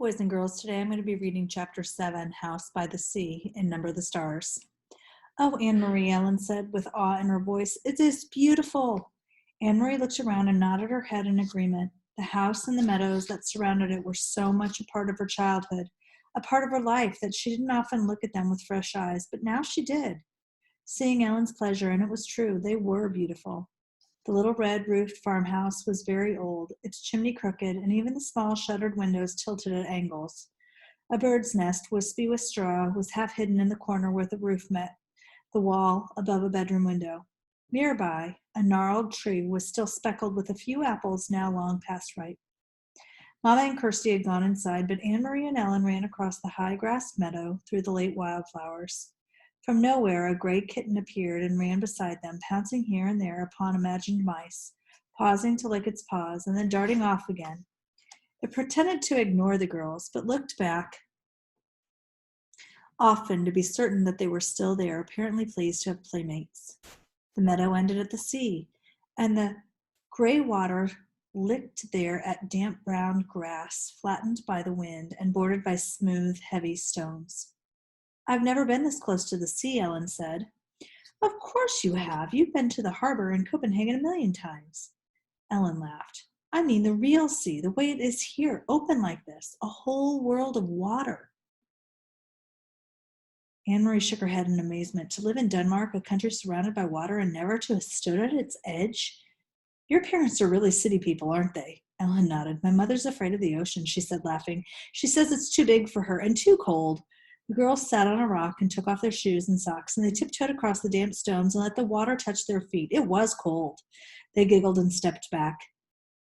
Boys and girls, today I'm going to be reading Chapter 7, House by the Sea, in Number the Stars. Oh, Anne-Marie, Ellen said with awe in her voice, it is beautiful. Anne-Marie looked around and nodded her head in agreement. The house and the meadows that surrounded it were so much a part of her childhood, a part of her life that she didn't often look at them with fresh eyes, but now she did. Seeing Ellen's pleasure, and it was true, they were beautiful. The little red-roofed farmhouse was very old, its chimney crooked, and even the small shuttered windows tilted at angles. A bird's nest, wispy with straw, was half hidden in the corner where the roof met the wall above a bedroom window. Nearby, a gnarled tree was still speckled with a few apples now long past ripe. Mama and Kirsty had gone inside, but Anne-Marie and Ellen ran across the high-grassed meadow through the late wildflowers. From nowhere, a gray kitten appeared and ran beside them, pouncing here and there upon imagined mice, pausing to lick its paws, and then darting off again. It pretended to ignore the girls, but looked back often to be certain that they were still there, apparently pleased to have playmates. The meadow ended at the sea, and the gray water licked there at damp brown grass, flattened by the wind and bordered by smooth, heavy stones. I've never been this close to the sea, Ellen said. Of course you have. You've been to the harbor in Copenhagen a million times. Ellen laughed. I mean the real sea, the way it is here, open like this, a whole world of water. Anne-Marie shook her head in amazement. To live in Denmark, a country surrounded by water, and never to have stood at its edge? Your parents are really city people, aren't they? Ellen nodded. My mother's afraid of the ocean, she said, laughing. She says it's too big for her and too cold. The girls sat on a rock and took off their shoes and socks, and they tiptoed across the damp stones and let the water touch their feet. It was cold. They giggled and stepped back.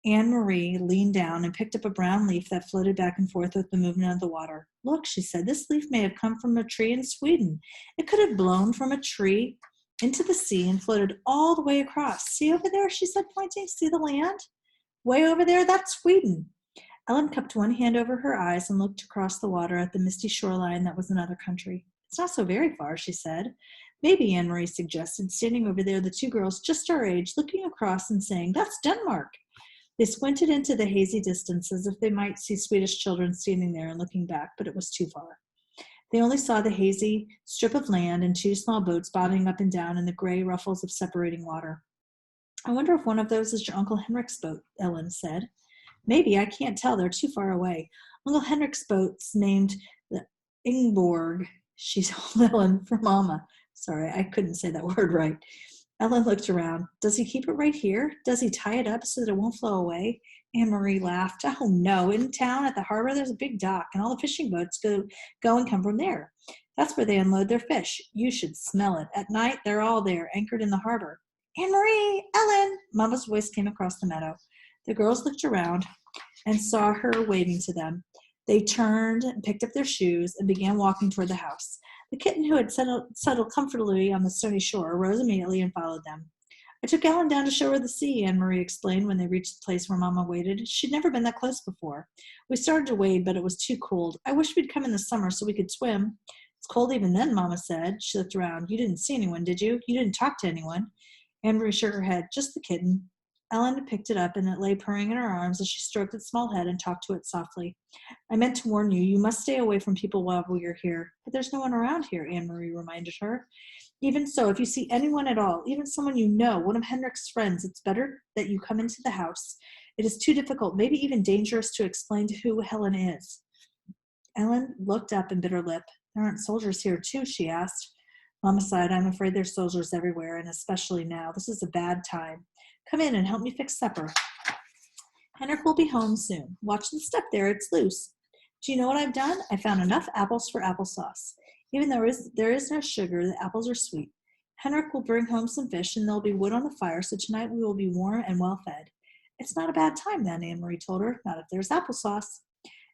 Anne-Marie leaned down and picked up a brown leaf that floated back and forth with the movement of the water. Look, she said, this leaf may have come from a tree in Sweden. It could have blown from a tree into the sea and floated all the way across. See over there, she said, pointing. See the land? Way over there, that's Sweden. Ellen cupped one hand over her eyes and looked across the water at the misty shoreline that was another country. It's not so very far, she said. Maybe, Anne-Marie suggested, standing over there, the two girls just our age, looking across and saying, that's Denmark. They squinted into the hazy distance as if they might see Swedish children standing there and looking back, but it was too far. They only saw the hazy strip of land and two small boats bobbing up and down in the gray ruffles of separating water. I wonder if one of those is your Uncle Henrik's boat, Ellen said. Maybe, I can't tell. They're too far away. Uncle Henrik's boat's named the Ingborg, she told Ellen for Mama. Sorry, I couldn't say that word right. Ellen looked around. Does he keep it right here? Does he tie it up so that it won't flow away? Anne-Marie laughed. Oh, no. In town at the harbor, there's a big dock, and all the fishing boats go and come from there. That's where they unload their fish. You should smell it. At night, they're all there, anchored in the harbor. Anne-Marie! Ellen! Mama's voice came across the meadow. The girls looked around and saw her waving to them. They turned and picked up their shoes and began walking toward the house. The kitten, who had settled comfortably on the stony shore, rose immediately and followed them. I took Ellen down to show her the sea, Anne-Marie explained when they reached the place where Mama waited. She'd never been that close before. We started to wade, but it was too cold. I wish we'd come in the summer so we could swim. It's cold even then, Mama said. She looked around. You didn't see anyone, did you? You didn't talk to anyone. Anne-Marie shook her head. Just the kitten. Ellen picked it up, and it lay purring in her arms as she stroked its small head and talked to it softly. I meant to warn you, you must stay away from people while we are here. But there's no one around here, Anne-Marie reminded her. Even so, if you see anyone at all, even someone you know, one of Henrik's friends, it's better that you come into the house. It is too difficult, maybe even dangerous, to explain to who Helen is. Ellen looked up and bit her lip. There aren't soldiers here, too, she asked. Mama sighed. I'm afraid there's soldiers everywhere, and especially now. This is a bad time. Come in and help me fix supper. Henrik will be home soon. Watch the step there. It's loose. Do you know what I've done? I found enough apples for applesauce. Even though there is no sugar, the apples are sweet. Henrik will bring home some fish, and there'll be wood on the fire, so tonight we will be warm and well fed. It's not a bad time, then, Anne-Marie told her. Not if there's applesauce.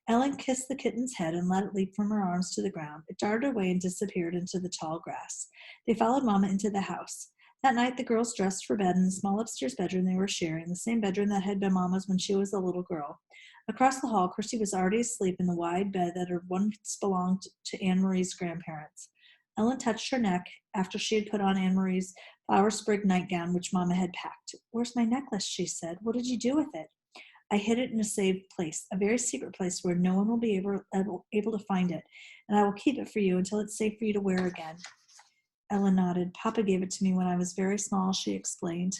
Ellen kissed the kitten's head and let it leap from her arms to the ground. It darted away and disappeared into the tall grass. They followed Mama into the house. That night, the girls dressed for bed in the small upstairs bedroom they were sharing, the same bedroom that had been Mama's when she was a little girl. Across the hall, Kirsty was already asleep in the wide bed that had once belonged to Anne-Marie's grandparents. Ellen touched her neck after she had put on Anne-Marie's flower-sprigged nightgown, which Mama had packed. Where's my necklace, she said. What did you do with it? I hid it in a safe place, a very secret place where no one will be able to find it, and I will keep it for you until it's safe for you to wear again." Ellen nodded. "Papa gave it to me when I was very small," she explained.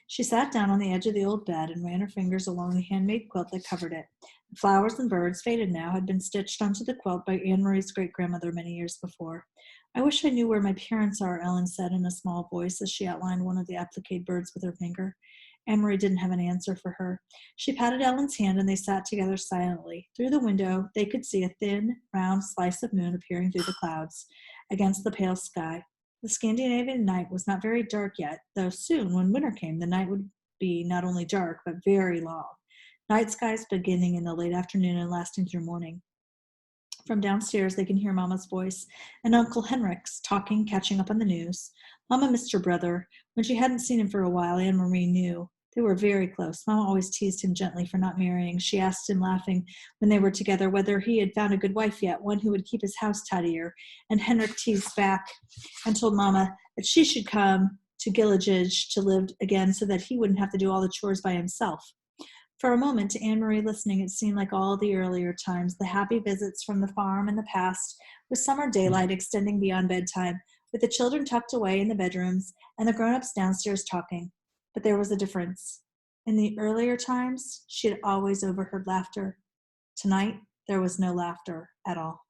She sat down on the edge of the old bed and ran her fingers along the handmade quilt that covered it. The flowers and birds, faded now, had been stitched onto the quilt by Anne Marie's great-grandmother many years before. "I wish I knew where my parents are," Ellen said in a small voice as she outlined one of the appliqued birds with her finger. Anne Marie didn't have an answer for her. She patted Ellen's hand and they sat together silently. Through the window, they could see a thin, round slice of moon appearing through the clouds against the pale sky. The Scandinavian night was not very dark yet, though soon, when winter came, the night would be not only dark, but very long. Night skies beginning in the late afternoon and lasting through morning. From downstairs, they can hear Mama's voice and Uncle Henrik's talking, catching up on the news. Mama missed her brother. When she hadn't seen him for a while, Anne Marie knew. They were very close. Mama always teased him gently for not marrying. She asked him, laughing, when they were together, whether he had found a good wife yet, one who would keep his house tidier. And Henrik teased back and told Mama that she should come to Gillagage to live again so that he wouldn't have to do all the chores by himself. For a moment, to Anne Marie listening, it seemed like all the earlier times, the happy visits from the farm in the past, with summer daylight extending beyond bedtime, with the children tucked away in the bedrooms and the grown-ups downstairs talking. But there was a difference. In the earlier times, she had always overheard laughter. Tonight, there was no laughter at all.